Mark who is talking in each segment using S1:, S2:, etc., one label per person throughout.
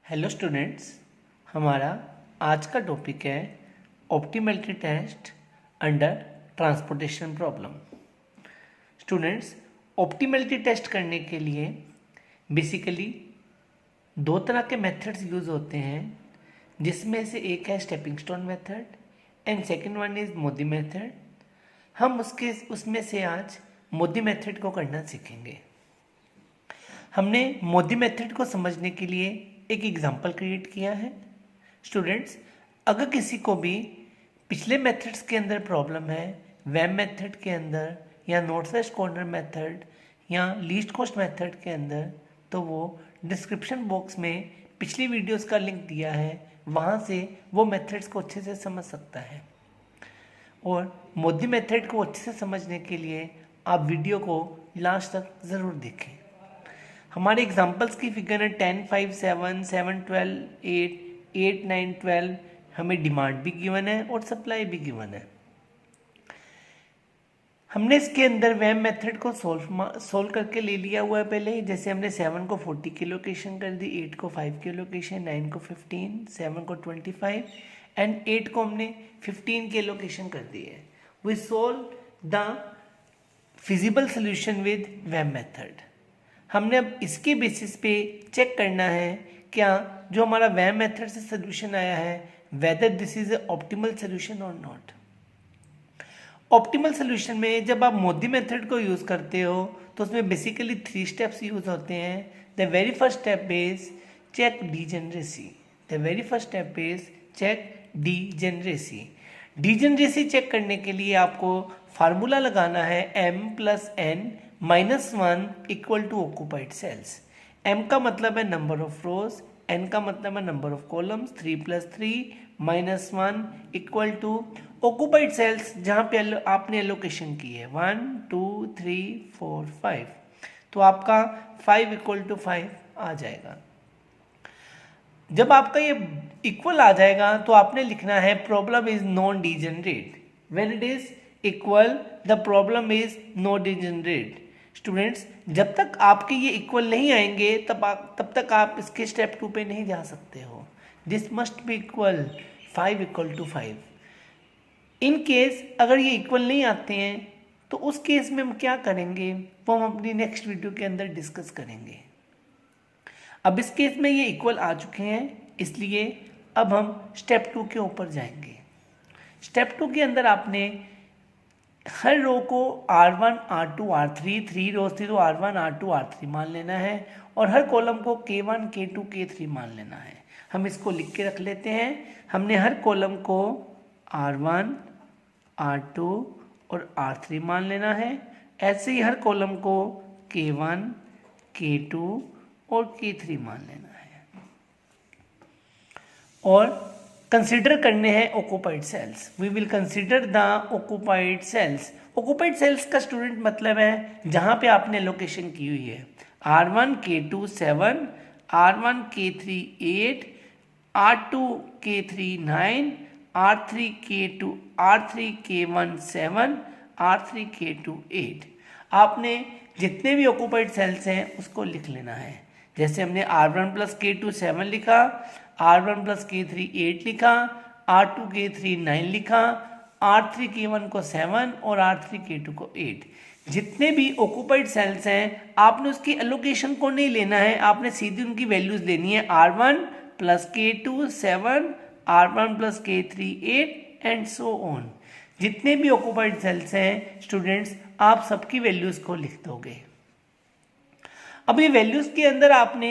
S1: Hello students, हमारा आज का टॉपिक है optimality test under transportation problem. Students, optimality test करने के लिए बेसिकली दो तरह के मेथड्स यूज़ होते हैं, जिसमें से एक है stepping stone method and second one is Modi method. हम उसमें से आज मोदी मेथड को करना सीखेंगे। हमने मोदी मेथड को समझने के लिए एक एग्जाम्पल क्रिएट किया है। स्टूडेंट्स, अगर किसी को भी पिछले मेथड्स के अंदर प्रॉब्लम है, वेम मेथड के अंदर या नॉर्थ वेस्ट कॉर्नर मेथड या लीस्ट कॉस्ट मेथड के अंदर, तो वो डिस्क्रिप्शन बॉक्स में पिछली वीडियोस का लिंक दिया है, वहाँ से वो मेथड्स को अच्छे से समझ सकता है। और मोदी मेथड को अच्छे से समझने के लिए आप वीडियो को लास्ट तक ज़रूर देखें। हमारे एग्जाम्पल्स की फिगर है 10, 5, 7, 7, 12, 8, 8, 9, 12। हमें डिमांड भी गिवन है और सप्लाई भी गिवन है। हमने इसके अंदर वेम मेथड को सोल्व करके ले लिया हुआ है पहले। जैसे हमने 7 को 40 की लोकेशन कर दी, 8 को 5 की लोकेशन, 9 को 15, 7 को 25 एंड 8 को हमने 15 की लोकेशन कर दी है। We solve the feasible solution with VAM method. हमने अब इसके बेसिस पे चेक करना है क्या जो हमारा वेम मेथड से सोल्यूशन आया है whether this is a optimal solution और नॉट। ऑप्टिमल सोल्यूशन में जब आप मोदी मेथड को यूज़ करते हो तो उसमें बेसिकली 3 स्टेप्स यूज होते हैं। The very first step is check degeneracy. The very first step is check degeneracy. Degeneracy check करने के लिए आपको फार्मूला लगाना है m+n -1 equal to occupied cells. m का मतलब है नंबर ऑफ रोज, n का मतलब है number of columns. 3 + 3 -1 equal to occupied cells जहाँ पे आपने एलोकेशन की है 1, 2, 3, 4, 5। तो आपका 5 = 5 आ जाएगा। जब आपका ये इक्वल आ जाएगा तो आपने लिखना है problem is non degenerate. When it is equal the problem is non degenerate. Students, जब तक आपके ये इक्वल नहीं आएंगे तब तक आप इसके स्टेप 2 पे नहीं जा सकते हो। This must be equal 5 = 5। In case अगर ये इक्वल नहीं आते हैं तो उस केस में हम क्या करेंगे वो हम अपनी नेक्स्ट वीडियो के अंदर डिस्कस करेंगे। अब इस केस में ये इक्वल आ चुके हैं, इसलिए अब हम स्टेप 2 के ऊपर जाएंगे। स्टेप 2 के अंदर आपने हर रो को R1, R2, R3, 3 रोज थी तो R1, R2, R3 मान लेना है और हर कॉलम को K1, K2, K3 मान लेना है। हम इसको लिख के रख लेते हैं। हमने हर कॉलम को R1, R2 और R3 मान लेना है। ऐसे ही हर कॉलम को K1, K2 और K3 मान लेना है और कंसिडर करने हैं occupied cells. We will consider the occupied cells. Occupied cells का स्टूडेंट मतलब है जहां पे आपने लोकेशन की हुई है। R1, K2 7, R1, K3 8, R2, K3 9, R3, K2, R3, K1 7, R3, K2 8। आपने जितने भी ऑक्यूपाइड सेल्स हैं उसको लिख लेना है। जैसे हमने R1 + K2 7 लिखा, R1 + K3 8 लिखा, R2 K3 9 लिखा, R3 K1 को 7 और R3 K2 को 8। जितने भी ऑक्यूपाइड सेल्स हैं आपने उसकी एलोकेशन को नहीं लेना है, आपने सीधी उनकी वैल्यूज लेनी है। R1 + K2 7, R1 + K3 8 and so on. जितने भी ऑक्यूपाइड सेल्स हैं स्टूडेंट्स, आप सबकी वैल्यूज को लिख दोगे। अब ये वैल्यूज के अंदर आपने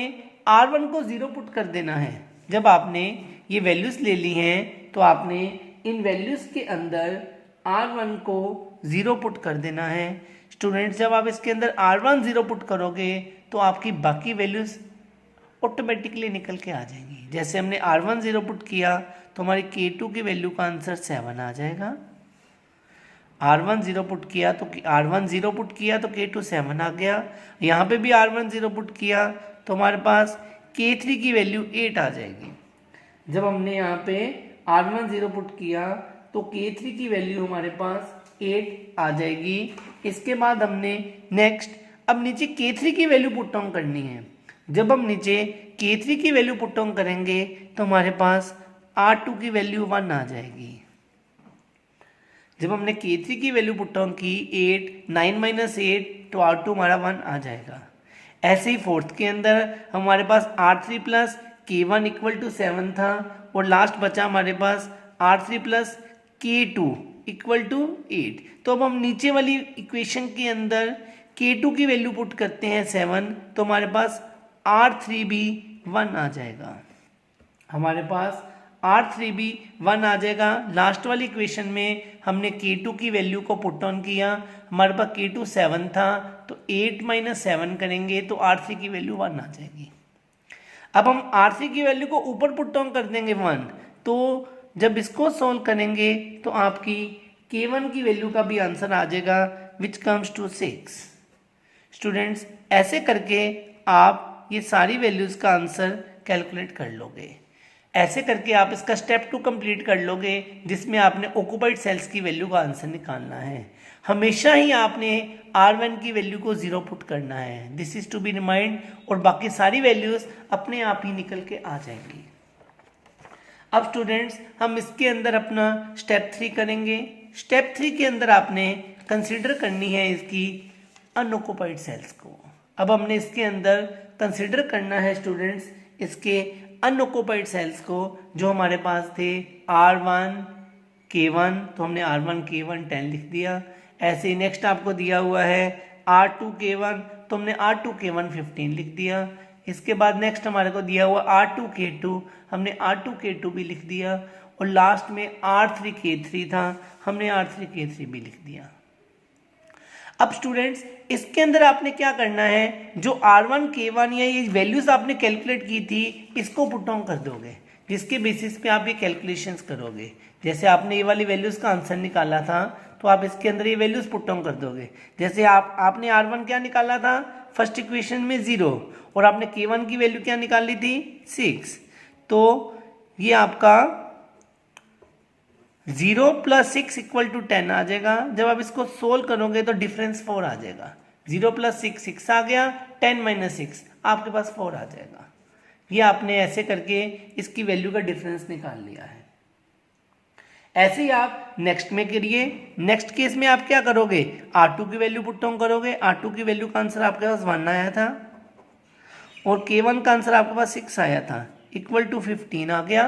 S1: R1 को 0 पुट कर देना है। जब आपने ये वैल्यूज ले ली हैं तो आपने इन वैल्यूज के अंदर R1 को 0 पुट कर देना है। स्टूडेंट्स, जब आप इसके अंदर R1 0 पुट करोगे तो आपकी बाकी वैल्यूज ऑटोमेटिकली निकल के आ जाएंगी। जैसे हमने R1 0 पुट किया तो हमारी K2 की वैल्यू का आंसर 7 आ जाएगा। R1 0 पुट किया तो R1 0 पुट किया तो K2 7 आ गया। यहाँ पे भी R1 0 पुट किया तो हमारे पास K3 की वैल्यू 8 आ जाएगी। जब हमने यहाँ पे R1 0 पुट किया तो K3 की वैल्यू हमारे पास 8 आ जाएगी। इसके बाद हमने नेक्स्ट अब नीचे K3 की वैल्यू पुट डाउन करनी है। जब हम नीचे K3 की वैल्यू पुट ऑन करेंगे तो हमारे पास R2 की वैल्यू 1 आ जाएगी। जब हमने K3 की वैल्यू पुट ऑन की 8, 9 माइनस 8 तो R2 हमारा 1 आ जाएगा। ऐसे ही फोर्थ के अंदर हमारे पास R3 plus K1 equal to 7 था और लास्ट बचा हमारे पास R3 plus K2 equal to 8। तो अब हम नीचे वाली इक्वेशन के अंदर K2 की वैल्यू पुट करते हैं 7 तो हमारे पास R3 भी 1 आ जाएगा। हमारे पास R3 भी 1 आ जाएगा। लास्ट वाली इक्वेशन में हमने K2 की वैल्यू को पुट ऑन किया, हमारे पास K2 7 था तो 8 माइनस 7 करेंगे तो R3 की वैल्यू 1 आ जाएगी। अब हम R3 की वैल्यू को ऊपर पुट ऑन कर देंगे 1, तो जब इसको सॉल्व करेंगे तो आपकी K1 की वैल्यू का भी आंसर आ जाएगा विच कम्स टू 6। स्टूडेंट्स ऐसे करके आप ये सारी वैल्यूज का आंसर कैलकुलेट कर लोगे। ऐसे करके आप इसका स्टेप 2 कंप्लीट कर लोगे जिसमें आपने ऑक्युपाइड सेल्स की वैल्यू का आंसर निकालना है। हमेशा ही आपने R1 की वैल्यू को 0 पुट करना है, this is to be remind, और बाकी सारी वैल्यूज अपने आप ही निकल के आ जाएंगी। अब स्टूडेंट्स हम इसके अंदर अपना स्टेप 3 करेंगे। स्टेप 3 के अंदर आपने कंसिडर करनी है इसकी अनऑक्युपाइड सेल्स को। अब हमने इसके अंदर कंसिडर करना है स्टूडेंट्स इसके अनऑक्युपाइड सेल्स को जो हमारे पास थे R1 K1, तो हमने R1 K1 10 लिख दिया। ऐसे ही नेक्स्ट आपको दिया हुआ है R2 K1, तो हमने R2 K1 15 लिख दिया। इसके बाद नेक्स्ट हमारे को दिया हुआ R2 K2, हमने R2 K2 भी लिख दिया, और लास्ट में R3 K3 था, हमने R3 K3 भी लिख दिया। अब स्टूडेंट्स इसके अंदर आपने क्या करना है, जो R1 K1 या ये वैल्यूज आपने कैलकुलेट की थी इसको पुट ऑन कर दोगे, जिसके बेसिस पे आप ये कैलकुलेशंस करोगे। जैसे आपने ये वाली वैल्यूज का आंसर निकाला था तो आप इसके अंदर ये वैल्यूज पुट ऑन कर दोगे। जैसे आपने R1 क्या निकाला था फर्स्ट इक्वेशन में 0, और आपने K1 की वैल्यू क्या निकाली थी 6, तो ये आपका 0 प्लस 6 इक्वल टू 10 आ जाएगा। जब आप इसको सोल्व करोगे तो डिफरेंस 4 आ जाएगा। 0 प्लस 6 6 आ गया, 10 माइनस 6 आपके पास 4 आ जाएगा। ये आपने ऐसे करके इसकी वैल्यू का डिफरेंस निकाल लिया है। ऐसे ही आप नेक्स्ट में करिए। नेक्स्ट केस में आप क्या करोगे, R2 की वैल्यू पुट ऑन करोगे। R2 की वैल्यू का आंसर आपके पास 1 आया था और K1 का आंसर आपके पास 6 आया था, इक्वल टू 15 आ गया।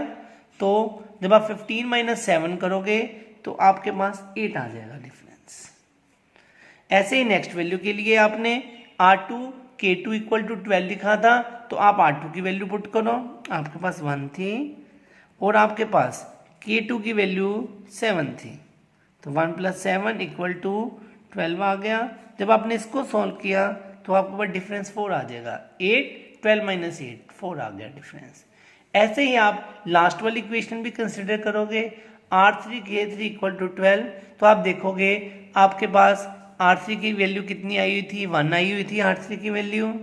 S1: तो जब आप 15 माइनस 7 करोगे तो आपके पास 8 आ जाएगा डिफरेंस। ऐसे ही नेक्स्ट वैल्यू के लिए आपने R2 K2 इक्वल टू 12 लिखा था, तो आप R2 की वैल्यू पुट करो, आपके पास 1 थी और आपके पास K2 की वैल्यू 7 थी, तो 1 प्लस 7 इक्वल टू 12 आ गया। जब आपने इसको सॉल्व किया तो आपके पास डिफरेंस 4 आ जाएगा। 8 12 माइनस 8 4 आ गया डिफरेंस। ऐसे ही आप लास्ट वाली इक्वेशन भी कंसिडर करोगे, R3 K3 इक्वल टू 12, तो आप देखोगे आपके पास R3 की वैल्यू कितनी आई हुई थी, 1 आई हुई थी R3 की वैल्यू,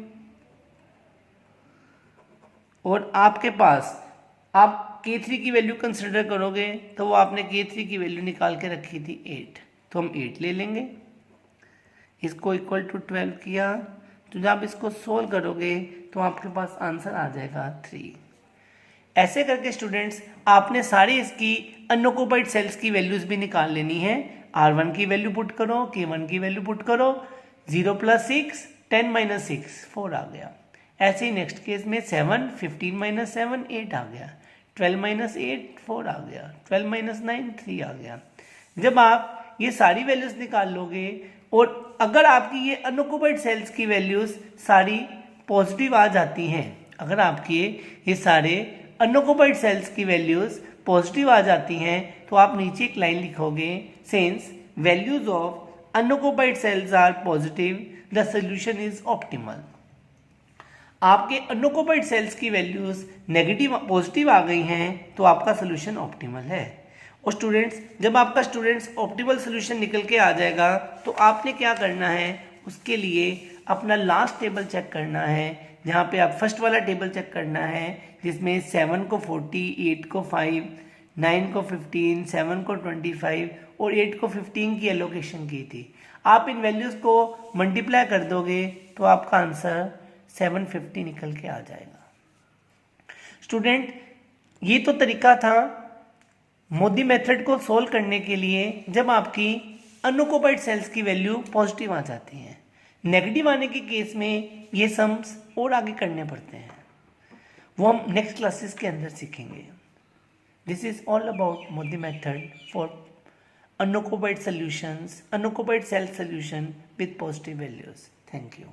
S1: और आपके पास आप K3 की वैल्यू कंसिडर करोगे तो वो आपने K3 की वैल्यू निकाल के रखी थी 8, तो हम 8 ले लेंगे। इसको इक्वल टू 12 किया, तो जब आप इसको सोल्व करोगे तो आपके पास आंसर आ जाएगा 3। ऐसे करके स्टूडेंट्स आपने सारी इसकी अनऑक्युपाइड सेल्स की वैल्यूज भी निकाल लेनी है। R1 की वैल्यू पुट करो, K1 की वैल्यू पुट करो, 0 प्लस 6 10 माइनस 6 4 आ गया। ऐसे ही नेक्स्ट केस में 7 15 माइनस 7 8 आ गया, 12 माइनस 8 4 आ गया, 12 माइनस 9 3 आ गया। जब आप ये सारी वैल्यूज निकाल लोगे और अगर आपकी ये अनऑक्युपाइड सेल्स की वैल्यूज सारी पॉजिटिव आ जाती हैं, अगर आपके ये सारे अनऑक्युपाइड सेल्स की वैल्यूज पॉजिटिव आ जाती हैं, तो आप नीचे एक लाइन लिखोगे, since values of unoccupied cells are positive the solution is optimal. आपके अनऑक्युपाइड सेल्स की वैल्यूज नेगेटिव पॉजिटिव आ गई हैं तो आपका सोल्यूशन ऑप्टिमल है। और स्टूडेंट्स जब आपका स्टूडेंट्स ऑप्टिमल सोल्यूशन निकल के आ जाएगा तो आपने क्या करना है, उसके लिए अपना लास्ट टेबल चेक करना है, जहाँ पे आप फर्स्ट वाला टेबल चेक करना है जिसमें 7 को 40, 8 को 5, 9 को 15, 7 को 25 और 8 को 15 की एलोकेशन की थी। आप इन वैल्यूज़ को मल्टीप्लाई कर दोगे तो आपका आंसर 750 निकल के आ जाएगा। स्टूडेंट, ये तो तरीका था मोदी मेथड को सोल्व करने के लिए जब आपकी अनऑक्युपाइड सेल्स की वैल्यू पॉजिटिव आ जाती है। नेगेटिव आने के केस में ये सम्स और आगे करने पड़ते हैं, वो हम नेक्स्ट क्लासेस के अंदर सीखेंगे। This is all about Modi method for unoccupied solutions, unoccupied cell solution with positive values. Thank you.